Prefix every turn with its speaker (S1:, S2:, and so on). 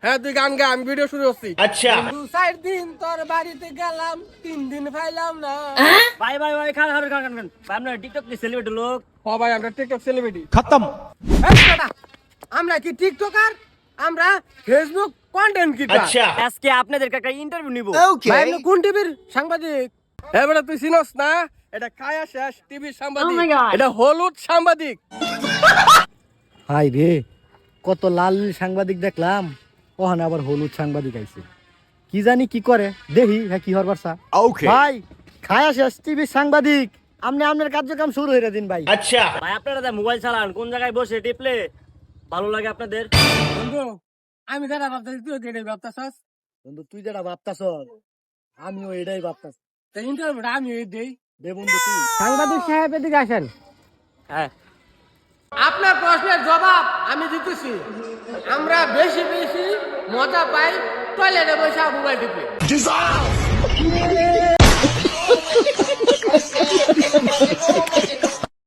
S1: হ্যাঁ তুই গান গা, আমি ভিডিও শুরু করছি।
S2: আচ্ছা
S1: 2-4 দিন তোর বাড়িতে গেলাম, 3 দিন পাইলাম না।
S3: ভাই ভাই ভাই খান খান খান খান ভাই, আপনার টিকটক কি সেলিব্রিটি লোক?
S1: হ ভাই, আমরা টিকটক সেলিব্রিটি।
S4: खत्म।
S1: আমরা কি টিকটকার? আমরা ফেসবুক কন্টেন্ট ক্রিয়েটর।
S2: আচ্ছা
S3: আজকে আপনাদেরকে একটা ইন্টারভিউ নিব।
S1: ভাই আপনি কোন টিভির সাংবাদিক? এবারে তুই চিনস না, এটা খায়া শেষ টিভির সাংবাদিক। এটা হলুদ সাংবাদিক।
S5: হাই রে, কত লাল সাংবাদিক দেখলাম, ওখানে আবার হলুদ সাংবাদিক আইছে। কি জানি কি করে, দেখি হ্যাঁ কি হরবার চা।
S4: Okay.
S5: ভাই খায়া শেষ টিভির সাংবাদিক, আপনি আপনার কার্যক্রম শুরু হয়ে দিন ভাই।
S2: আচ্ছা
S3: ভাই আপনারা যা মোবাইল চালান, কোন জায়গায় বসে টিপলে ভালো লাগে আপনাদের?
S1: বন্ধু, আমি যেটা ভাবতেছি তুই যেটাই ভাবতেছস।
S5: বন্ধু তুই যেটা ভাবতাছ আমিও এটাই ভাবতাছি।
S1: ইন্টারভিউটা আমি দেই।
S5: দে বন্ধু তুই।
S1: সাংবাদিক সাহেব এদিকে আসেন।
S3: হ্যাঁ
S1: আপনার প্রশ্নের জবাব আমি দিতেছি। আমরা বেশি বেশি মজা পাই টয়লেটে বসে মোবাইল টিপে।